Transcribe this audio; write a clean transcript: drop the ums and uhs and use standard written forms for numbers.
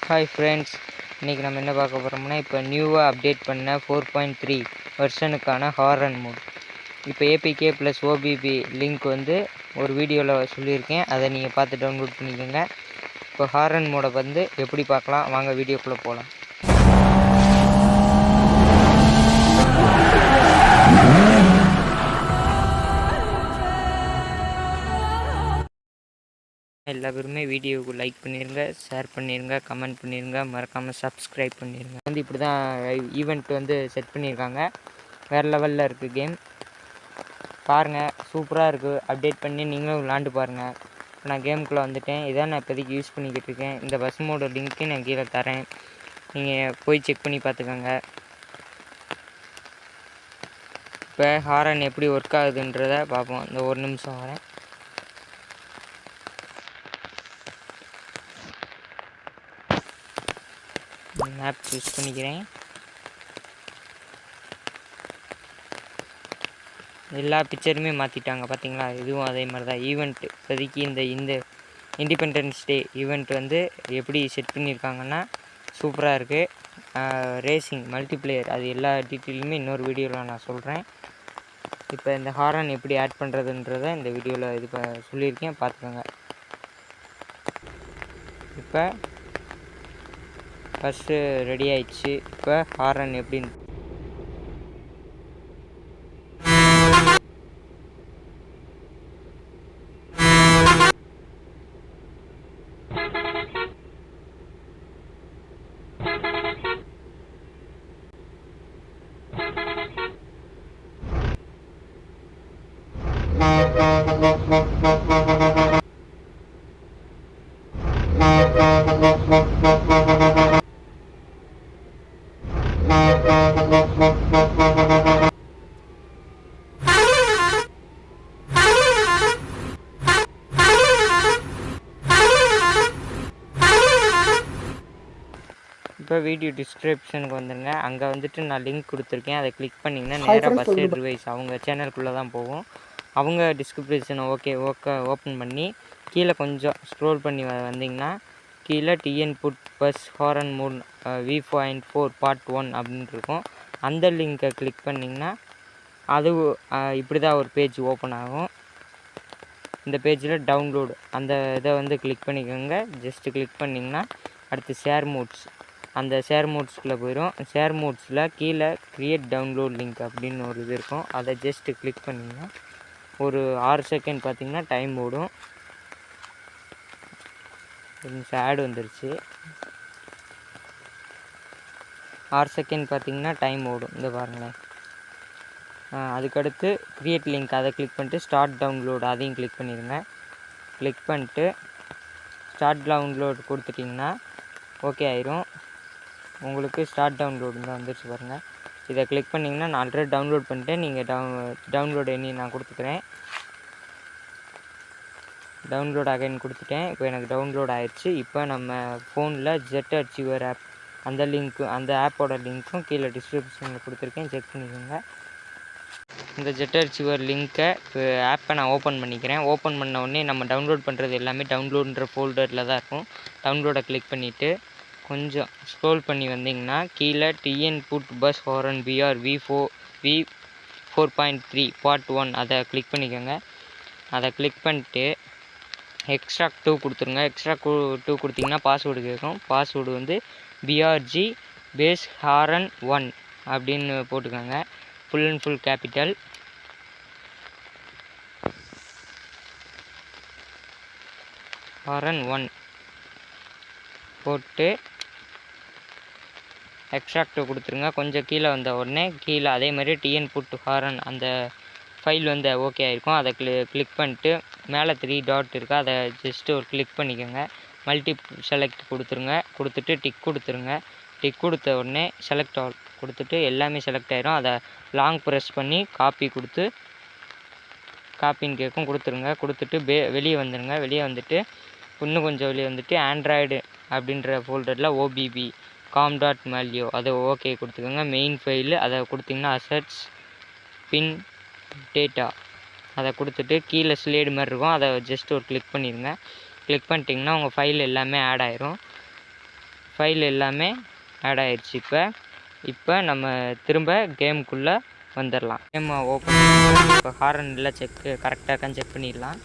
Hi friends, இன்றைக்கி நம்ம என்ன பார்க்க போகிறோம்னா, இப்போ நியூவாக அப்டேட் பண்ண 4.3 வெர்ஷனுக்கான ஹாரன் மோட். இப்போ ஏபிகே ப்ளஸ் ஓபிபி லிங்க் வந்து ஒரு வீடியோவில் சொல்லியிருக்கேன், அதை நீங்கள் பார்த்து டவுன்லோட் பண்ணிக்கோங்க. இப்போ ஹாரன் மோடை வந்து எப்படி பார்க்கலாம், வாங்க வீடியோக்குள்ளே போகலாம். எல்லா பேருமே வீடியோவுக்கு லைக் பண்ணிடுங்க, ஷேர் பண்ணிடுங்க, கமெண்ட் பண்ணிடுங்க, மறக்காமல் சப்ஸ்கிரைப் பண்ணிடுங்க. வந்து இப்படி தான் ஈவெண்ட் வந்து செட் பண்ணியிருக்காங்க. வேறு லெவலில் இருக்குது கேம். பாருங்கள், சூப்பராக இருக்குது. அப்டேட் பண்ணி நீங்களும் விளாண்டு பாருங்கள். இப்போ நான் கேமுக்குள்ளே வந்துட்டேன். இதான் நான் இப்போதைக்கு யூஸ் பண்ணிக்கிட்டு இருக்கேன். இந்த பஸ் மோட லிங்க்கு நான் கீழே தரேன், நீங்கள் போய் செக் பண்ணி பார்த்துக்கோங்க. இப்போ ஹாரன் எப்படி ஒர்க் ஆகுதுன்றதை பார்ப்போம். இந்த ஒரு நிமிஷம் வரேன். மேப் யூஸ் பண்ணிக்கிறேன். எல்லா பிக்சருமே மாற்றிட்டாங்க பார்த்தீங்களா. இதுவும் அதே மாதிரி தான் ஈவெண்ட். இப்போதைக்கு இந்த இண்டிபெண்டன்ஸ் டே ஈவெண்ட் வந்து எப்படி செட் பண்ணியிருக்காங்கன்னா சூப்பராக இருக்குது. ரேசிங் மல்டிப்ளேயர் அது எல்லா டீட்டெயிலுமே இன்னொரு வீடியோவில் நான் சொல்கிறேன். இப்போ இந்த ஹாரன் எப்படி ஆட் பண்ணுறதுன்றதை இந்த வீடியோவில் இது சொல்லியிருக்கேன், பார்த்துக்கோங்க. இப்போ பஸ்ஸு ரெடி ஆயிடுச்சு. இப்போ ஹாரன் எப்படின்னு இப்போ வீடியோ டிஸ்கிரிப்ஷனுக்கு வந்துடுங்க. அங்கே வந்துட்டு நான் லிங்க் கொடுத்துருக்கேன், அதை கிளிக் பண்ணிங்கன்னா நேராக பஸ் அட்வைஸ் அவங்க சேனலுக்குள்ளே தான் போகும். அவங்க டிஸ்கிரிப்ஷனை ஓப்பன் பண்ணி கீழே கொஞ்சம் ஸ்க்ரோல் பண்ணி வந்தீங்கன்னா கீழே TN put bus horn mode V.4 part 1 அப்படின்னு இருக்கும். அந்த லிங்கை கிளிக் பண்ணிங்கன்னா அது இப்படி தான் ஒரு பேஜ் ஓப்பன் ஆகும். இந்த பேஜில் டவுன்லோடு அந்த இதை வந்து கிளிக் பண்ணிக்கோங்க. ஜஸ்ட்டு கிளிக் பண்ணிங்கன்னா அடுத்து ஷேர் மோட்ஸ், அந்த ஷேர் மோட்ஸ்குள்ளே போயிடும். ஷேர் மோட்ஸில் கீழே க்ரியேட் டவுன்லோட் லிங்க் அப்படின்னு ஒரு இது இருக்கும். அதை ஜஸ்ட்டு கிளிக் பண்ணிங்கன்னா ஒரு 6 செகண்ட் பார்த்திங்கன்னா டைம் ஓடும். ஆட் வந்துருச்சு. 6 செகண்ட் பார்த்திங்கன்னா டைம் ஓடும். இந்த பாருங்களேன். அதுக்கடுத்து க்ரியேட் லிங்க் அதை கிளிக் பண்ணிட்டு ஸ்டார்ட் டவுன்லோடு அதையும் கிளிக் பண்ணிடுங்க. கிளிக் பண்ணிட்டு ஸ்டார்ட் டவுன்லோடு கொடுத்துட்டிங்கன்னா ஓகே ஆயிரும். உங்களுக்கு ஸ்டார்ட் டவுன்லோடு தான் வந்துருச்சு பாருங்கள். இதை கிளிக் பண்ணிங்கன்னா நான் ஆல்ரெடி டவுன்லோட் பண்ணிட்டு நீங்கள் டவுன்லோட் எண்ணி நான் கொடுத்துக்கிறேன். டவுன்லோட் அகைன் கொடுத்துட்டேன். இப்போ எனக்கு டவுன்லோட் ஆயிடுச்சு. இப்போ நம்ம ஃபோனில் ஜெட் அச்சீவர் ஆப் அந்த லிங்க்கு, அந்த ஆப்போட லிங்க்கும் கீழே டிஸ்கிரிப்ஷனில் கொடுத்துருக்கேன், செக் பண்ணிக்கோங்க. இந்த ஜெட் அச்சீவர் லிங்க்கை ஆப்பை நான் ஓப்பன் பண்ணிக்கிறேன். ஓப்பன் பண்ண உடனே நம்ம டவுன்லோட் பண்ணுறது எல்லாமே டவுன்லோடுன்ற ஃபோல்டரில் தான் இருக்கும். டவுன்லோடை கிளிக் பண்ணிவிட்டு கொஞ்சம் ஸ்க்ரோல் பண்ணி வந்தீங்கன்னா கீழே TN put bus horn V.4.3 part 1 அதை கிளிக் பண்ணிக்கோங்க. அதை கிளிக் பண்ணிட்டு எக்ஸ்ட்ராக்ட் 2 கொடுத்துருங்க. எக்ஸ்ட்ராக்ட் 2 கொடுத்திங்கன்னா பாஸ்வேர்டு கேட்கும். பாஸ்வேர்டு வந்து BRG பேஸ் ஹாரன் 1 அப்படின்னு போட்டுக்கோங்க. Full and full capital. Horn 1 போட்டு எக்ஸ்ட்ராக்ட் கொடுத்துருங்க. கொஞ்சம் கீழே வந்த உடனே கீழே அதே மாதிரி டிஎன் புட் ஹாரன் அந்த ஃபைல் வந்து ஓகே ஆகிருக்கும். அதை கிளிக் பண்ணிட்டு மேலே 3 டாட் இருக்குது, அதை ஜஸ்ட்டு ஒரு கிளிக் பண்ணிக்கோங்க. மல்டி செலக்ட் கொடுத்துருங்க. கொடுத்துட்டு டிக் கொடுத்துருங்க. டிக் கொடுத்த உடனே செலக்ட் ஆல் கொடுத்துட்டு எல்லாமே செலக்ட் ஆகிரும். அதை லாங் ப்ரெஸ் பண்ணி காப்பி கொடுத்து காப்பின்னு கேட்கும், கொடுத்துருங்க. கொடுத்துட்டு வெளியே வந்துடுங்க. வெளியே வந்துட்டு இன்னும் கொஞ்சம் வெளியே வந்துட்டு ஆண்ட்ராய்டு அப்படின்ற ஃபோல்டரில் OBB com.malio அதை ஓகே கொடுத்துக்கோங்க. மெயின் ஃபைலு அதை கொடுத்திங்கன்னா அசட்ஸ் பின் டேட்டா அதை கொடுத்துட்டு கீழே ஸ்லேடு மாதிரி இருக்கும், அதை ஜஸ்ட் ஒரு கிளிக் பண்ணிடுங்க. கிளிக் பண்ணிட்டிங்கன்னா உங்கள் ஃபைல் எல்லாமே ஆட் ஆயிரும். ஃபைல் எல்லாமே ஆட் ஆயிடுச்சு. இப்போ நம்ம திரும்ப கேமுக்குள்ளே வந்துடலாம். கேமை ஓப்பன் பண்ணி இப்போ ஹாரன் எல்லாம் கரெக்டாக இருக்கான்னு செக் பண்ணிடலாம்.